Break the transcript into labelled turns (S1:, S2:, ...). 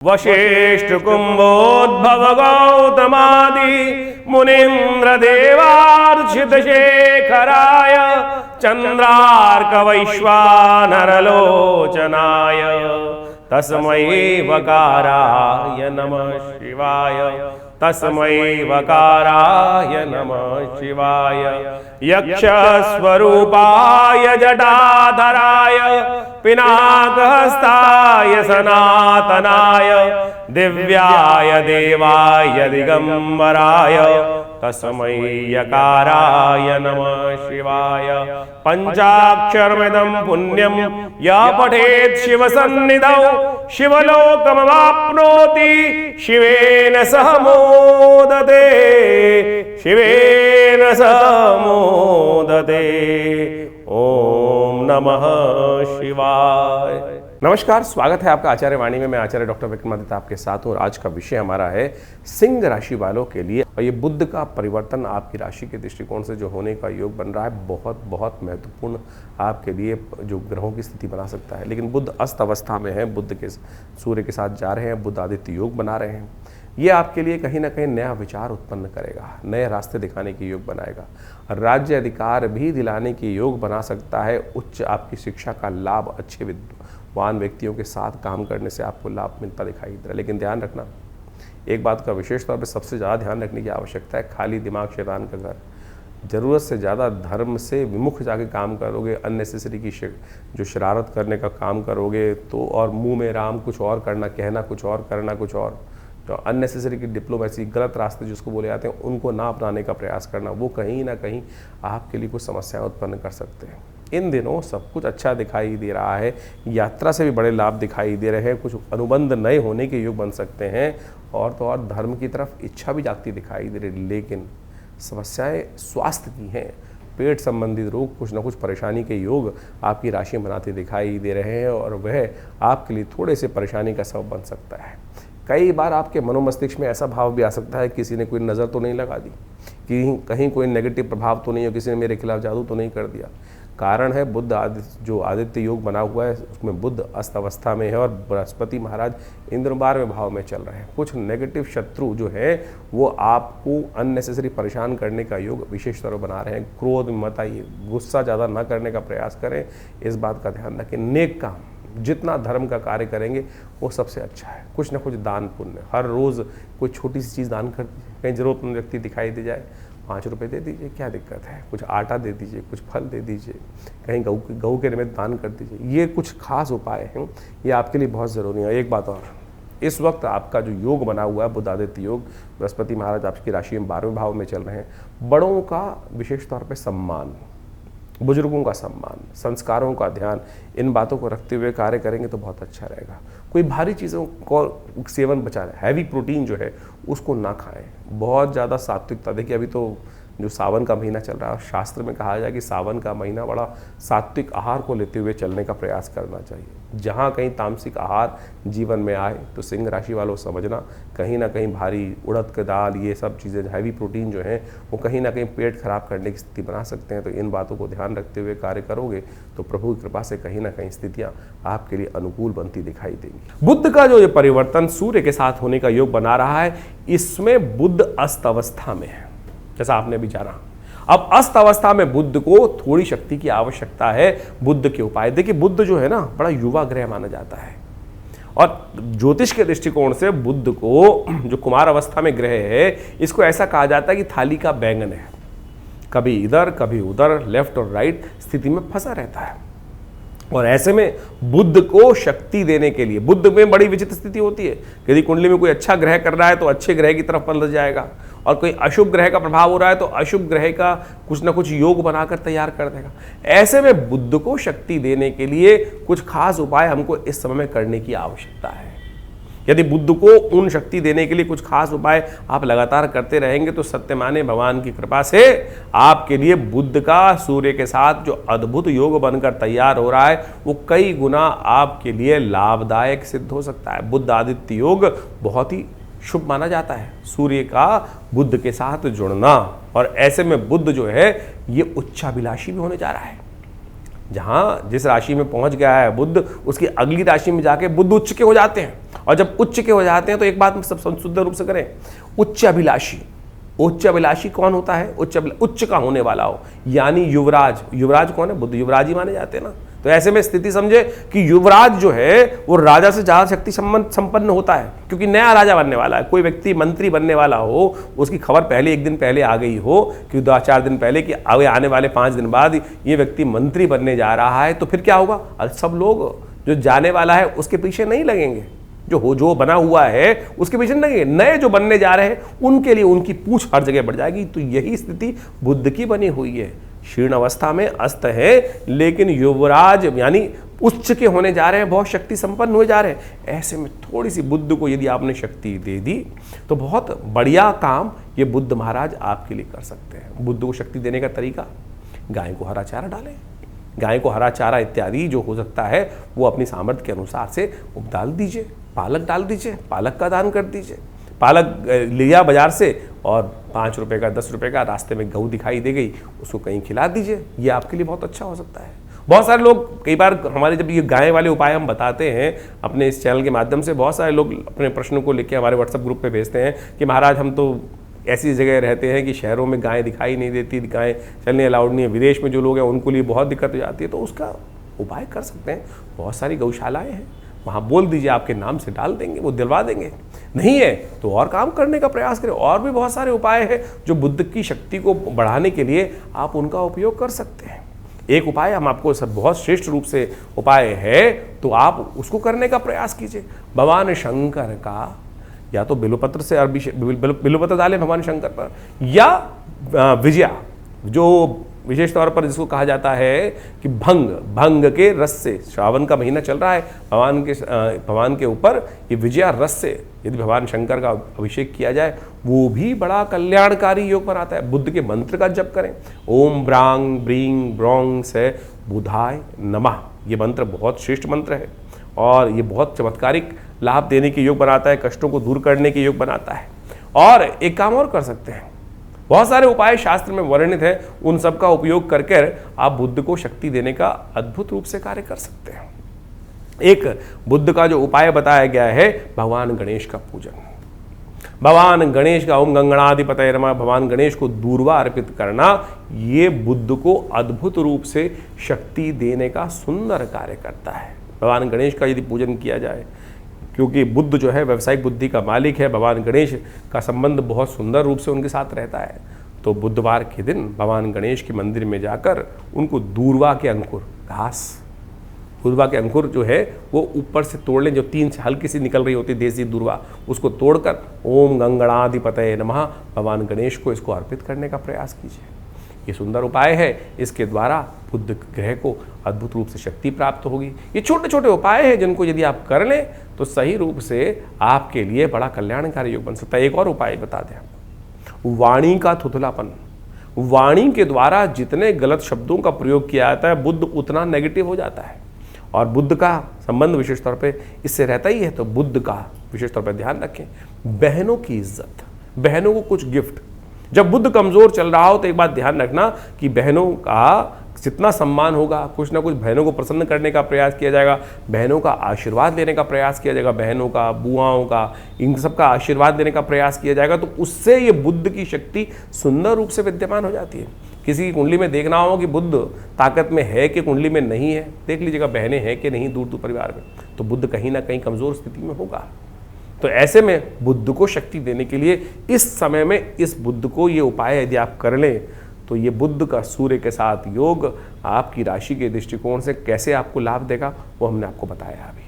S1: वशिष्ठ कुंभोद्भव गौतमादि मुनीन्द्र देवार्चित शेखराय चंद्रार्क वैश्वानरलोचनाय तस्मै वकाराय नमः शिवाय तस्मै वकाराय नमः शिवाय यक्ष स्वरूपाय जटाधराय पिनाकहस्ताय सनातनाय दिव्याय देवाय दिगंबराय तस्मै यकाराय नमः शिवाय पंचाक्षरमिदं पुण्यं या पठेत् शिवसन्निधौ शिवलोकमवाप्नोति शिवेन सह मोदते शिवेन सह मोदते। ओम नमः शिवाय। नमस्कार, स्वागत है आपका आचार्य वाणी में। मैं आचार्य डॉक्टर विक्रमादित्य आपके साथ हूँ और आज का विषय हमारा है सिंह राशि वालों के लिए। और ये बुध का परिवर्तन आपकी राशि के दृष्टिकोण से जो होने का योग बन रहा है, बहुत बहुत महत्वपूर्ण आपके लिए जो ग्रहों की स्थिति बना सकता है। लेकिन बुध अस्त अवस्था में है, बुध के सूर्य के साथ जा रहे हैं, बुध आदित्य योग बना रहे हैं। ये आपके लिए कहीं ना कहीं नया विचार उत्पन्न करेगा, नए रास्ते दिखाने की योग बनाएगा, राज्य अधिकार भी दिलाने की योग बना सकता है। उच्च आपकी शिक्षा का लाभ, अच्छे विद्वान व्यक्तियों के साथ काम करने से आपको लाभ मिलता दिखाई दे रहा है। लेकिन ध्यान रखना, एक बात का विशेष तौर पर सबसे ज़्यादा ध्यान रखने की आवश्यकता है, खाली दिमाग शैतान का घर। ज़रूरत से ज़्यादा धर्म से विमुख जाके काम करोगे, अननेसेसरी की जो शरारत करने का काम करोगे तो, और मुंह में राम कुछ और करना, कहना कुछ और, करना कुछ और, जो अननेसेसरी की डिप्लोमेसी, गलत रास्ते जिसको बोले जाते हैं, उनको ना अपनाने का प्रयास करना, वो कहीं ना कहीं आपके लिए कुछ समस्याएं उत्पन्न कर सकते हैं। इन दिनों सब कुछ अच्छा दिखाई दे रहा है, यात्रा से भी बड़े लाभ दिखाई दे रहे हैं, कुछ अनुबंध नए होने के योग बन सकते हैं और तो और धर्म की तरफ इच्छा भी जागती दिखाई दे रही। लेकिन समस्याएं स्वास्थ्य की हैं, पेट संबंधित रोग, कुछ ना कुछ परेशानी के योग आपकी राशि बनाते दिखाई दे रहे हैं और वह आपके लिए थोड़े से परेशानी का सबब बन सकता है। कई बार आपके मनोमस्तिष्क में ऐसा भाव भी आ सकता है, किसी ने कोई नज़र तो नहीं लगा दी, कि कहीं कोई नेगेटिव प्रभाव तो नहीं हो, किसी ने मेरे खिलाफ जादू तो नहीं कर दिया। कारण है बुध जो आदित्य योग बना हुआ है, उसमें बुध अस्त अवस्था में है और बृहस्पति महाराज इंद्र 12वें भाव में चल रहे हैं। कुछ नेगेटिव शत्रु जो है वो आपको अननेसेसरी परेशान करने का योग विशेष तौर पर बना रहे हैं। क्रोध में मत आइए, गुस्सा ज़्यादा ना करने का प्रयास करें, इस बात का ध्यान रखें। नेक काम, जितना धर्म का कार्य करेंगे वो सबसे अच्छा है। कुछ ना कुछ दान पुण्य, हर रोज़ कोई छोटी सी चीज़ दान कर दीजिए। कहीं ज़रूरतमंद व्यक्ति दिखाई दे जाए, 5 रुपये दे दीजिए, क्या दिक्कत है। कुछ आटा दे दीजिए, कुछ फल दे दीजिए, कहीं गऊ के निमित्त दान कर दीजिए। ये कुछ खास उपाय हैं, ये आपके लिए बहुत ज़रूरी है। एक बात और, इस वक्त आपका जो योग बना हुआ है बुध आदित्य योग, बृहस्पति महाराज आपकी राशि में 12वें भाव में चल रहे हैं। बड़ों का विशेष तौर पर सम्मान, बुजुर्गों का सम्मान, संस्कारों का ध्यान, इन बातों को रखते हुए कार्य करेंगे तो बहुत अच्छा रहेगा। कोई भारी चीज़ों को सेवन बचा रहे, हैवी प्रोटीन जो है उसको ना खाएं। बहुत ज़्यादा सात्विकता, देखिए अभी तो जो सावन का महीना चल रहा है, शास्त्र में कहा जाए कि सावन का महीना बड़ा सात्विक आहार को लेते हुए चलने का प्रयास करना चाहिए। जहाँ कहीं तामसिक आहार जीवन में आए तो सिंह राशि वालों समझना, कहीं ना कहीं भारी उड़द की दाल, ये सब चीज़ें, हैवी प्रोटीन जो हैं वो कहीं ना कहीं पेट खराब करने की स्थिति बना सकते हैं। तो इन बातों को ध्यान रखते हुए कार्य करोगे तो प्रभु की कृपा से कहीं ना कहीं स्थितियाँ आपके लिए अनुकूल बनती दिखाई देंगी। बुध का जो ये परिवर्तन सूर्य के साथ होने का योग बना रहा है, इसमें बुध अस्त अवस्था में है, जैसा आपने अभी जाना। अब अस्त अवस्था में बुध को थोड़ी शक्ति की आवश्यकता है। बुध के उपाय देखिए, बुध जो है ना बड़ा युवा ग्रह माना जाता है और ज्योतिष के दृष्टिकोण से बुध को, जो कुमार अवस्था में ग्रह है, इसको ऐसा कहा जाता है कि थाली का बैंगन है, कभी इधर कभी उधर, लेफ्ट और राइट स्थिति में फंसा रहता है। और ऐसे में बुध को शक्ति देने के लिए, बुध में बड़ी विचित्र स्थिति होती है। यदि कुंडली में कोई अच्छा ग्रह कर रहा है तो अच्छे ग्रह की तरफ पलट जाएगा, और कोई अशुभ ग्रह का प्रभाव हो रहा है तो अशुभ ग्रह का कुछ ना कुछ योग बनाकर तैयार कर देगा। ऐसे में बुध को शक्ति देने के लिए कुछ खास उपाय हमको इस समय में करने की आवश्यकता है। यदि बुध को उन शक्ति देने के लिए कुछ खास उपाय आप लगातार करते रहेंगे तो सत्य माने भगवान की कृपा से आपके लिए बुध का सूर्य के साथ जो अद्भुत योग बनकर तैयार हो रहा है वो कई गुना आपके लिए लाभदायक सिद्ध हो सकता है। बुध आदित्य योग बहुत ही शुभ माना जाता है, सूर्य का बुध के साथ जुड़ना। और ऐसे में बुध जो है ये उच्चाभिलाषी भी होने जा रहा है। जहाँ जिस राशि में पहुंच गया है बुध, उसकी अगली राशि में जाके बुध उच्च के हो जाते हैं। और जब उच्च के हो जाते हैं तो एक बात में सब शुद्ध रूप से करें, उच्च अभिलाषी। उच्च अभिलाषी कौन होता है? उच्च का होने वाला हो, यानी युवराज। युवराज कौन है? बुध युवराज ही माने जाते हैं ना। तो ऐसे में स्थिति समझे कि युवराज जो है वो राजा से ज्यादा शक्ति संपन्न होता है, क्योंकि नया राजा बनने वाला है। कोई व्यक्ति मंत्री बनने वाला हो, उसकी खबर पहले एक दिन पहले आ गई हो कि 2-4 दिन पहले कि आने वाले 5 दिन बाद ये व्यक्ति मंत्री बनने जा रहा है, तो फिर क्या होगा? सब लोग जो जाने वाला है उसके पीछे नहीं लगेंगे, जो बना हुआ है उसके पीछे नहीं लगेंगे। नए जो बनने जा रहे हैं उनके लिए उनकी पूछ हर जगह बढ़ जाएगी। तो यही स्थिति बुध की बनी हुई है। क्षीण अवस्था में अस्त है, लेकिन युवराज यानी उच्च के होने जा रहे हैं, बहुत शक्ति संपन्न हुए जा रहे हैं। ऐसे में थोड़ी सी बुध को यदि आपने शक्ति दे दी तो बहुत बढ़िया काम ये बुध महाराज आपके लिए कर सकते हैं। बुध को शक्ति देने का तरीका, गाय को हरा चारा डालें। गाय को हरा चारा इत्यादि जो हो सकता है वो अपनी सामर्थ्य के अनुसार से डाल दीजिए। पालक डाल दीजिए, पालक का दान कर दीजिए। पालक लिया बाजार से और 5 रुपए का 10 रुपए का रास्ते में गऊ दिखाई दे गई, उसको कहीं खिला दीजिए। ये आपके लिए बहुत अच्छा हो सकता है। बहुत सारे लोग, कई बार हमारे जब ये गाय वाले उपाय हम बताते हैं अपने इस चैनल के माध्यम से, बहुत सारे लोग अपने प्रश्नों को लेकर हमारे व्हाट्सएप ग्रुप पे भेजते हैं कि महाराज हम तो ऐसी जगह रहते हैं कि शहरों में गाय दिखाई नहीं देती, गाय चलने अलाउड नहीं है, विदेश में जो लोग हैं उनको लिए बहुत दिक्कत हो जाती है। तो उसका उपाय कर सकते हैं। बहुत सारी गौशालाएँ हैं, वहाँ बोल दीजिए आपके नाम से डाल देंगे, वो दिलवा देंगे। नहीं है तो और काम करने का प्रयास करें। और भी बहुत सारे उपाय हैं जो बुध की शक्ति को बढ़ाने के लिए आप उनका उपयोग कर सकते हैं। एक उपाय हम आपको सब बहुत श्रेष्ठ रूप से उपाय है, तो आप उसको करने का प्रयास कीजिए। भगवान शंकर का या तो बिल्वपत्र से बिल्वपत्र डालें भगवान शंकर पर, या विजया, जो विशेष तौर पर जिसको कहा जाता है कि भंग के रस से, श्रावण का महीना चल रहा है, भगवान के ऊपर ये विजया रस से यदि भगवान शंकर का अभिषेक किया जाए, वो भी बड़ा कल्याणकारी योग बनाता है। बुद्ध के मंत्र का जप करें, ओम ब्रांग ब्रींग ब्रोंग से बुधाय नमः। ये मंत्र बहुत श्रेष्ठ मंत्र है और ये बहुत चमत्कारिक लाभ देने के योग बनाता है, कष्टों को दूर करने के योग बनाता है। और एक काम और कर सकते हैं, बहुत सारे उपाय शास्त्र में वर्णित है, उन सब का उपयोग करके आप बुद्ध को शक्ति देने का अद्भुत रूप से कार्य कर सकते हैं। एक बुद्ध का जो उपाय बताया गया है, भगवान गणेश का पूजन। भगवान गणेश का ओम गंगणाधिपतये नमः, भगवान गणेश को दूर्वा अर्पित करना, ये बुद्ध को अद्भुत रूप से शक्ति देने का सुंदर कार्य करता है। भगवान गणेश का यदि पूजन किया जाए, क्योंकि बुद्ध जो है व्यवसायिक बुद्धि का मालिक है, भगवान गणेश का संबंध बहुत सुंदर रूप से उनके साथ रहता है। तो बुधवार के दिन भगवान गणेश के मंदिर में जाकर उनको दूर्वा के अंकुर, घास, दूर्वा के अंकुर जो है वो ऊपर से तोड़ लें, जो 3 से हल्की सी निकल रही होती है देसी दूर्वा, उसको तोड़कर ओम गंगणाधिपतये नमः भगवान गणेश को इसको अर्पित करने का प्रयास कीजिए। ये सुंदर उपाय है, इसके द्वारा बुध ग्रह को अद्भुत रूप से शक्ति प्राप्त होगी। ये छोटे छोटे उपाय हैं जिनको यदि आप कर लें तो सही रूप से आपके लिए बड़ा कल्याणकारी योग बन सकता है। एक और उपाय बता दें, वाणी का थुथलापन। वाणी के द्वारा जितने गलत शब्दों का प्रयोग किया जाता है, बुध उतना नेगेटिव हो जाता है। और बुध का संबंध विशेष तौर पे इससे रहता ही है, तो बुध का विशेष तौर पर ध्यान रखें। बहनों की इज्जत, बहनों को कुछ गिफ्ट। जब बुध कमजोर चल रहा हो तो एक बात ध्यान रखना कि बहनों का जितना सम्मान होगा, कुछ ना कुछ बहनों को प्रसन्न करने का प्रयास किया जाएगा, बहनों का आशीर्वाद लेने का प्रयास किया जाएगा, बहनों का, बुआओं का, इन सब का आशीर्वाद लेने का प्रयास किया जाएगा। तो उससे ये बुध की शक्ति सुंदर रूप से विद्यमान हो जाती है। किसी की कुंडली में देखना हो कि बुध ताकत में है कि कुंडली में नहीं है, देख लीजिएगा बहनें हैं कि नहीं दूर दूर परिवार में, तो बुध कहीं ना कहीं कमजोर स्थिति में होगा। तो ऐसे में बुध को शक्ति देने के लिए इस समय में इस बुध को ये उपाय यदि आप कर लें, तो ये बुध का सूर्य के साथ योग आपकी राशि के दृष्टिकोण से कैसे आपको लाभ देगा वो हमने आपको बताया अभी।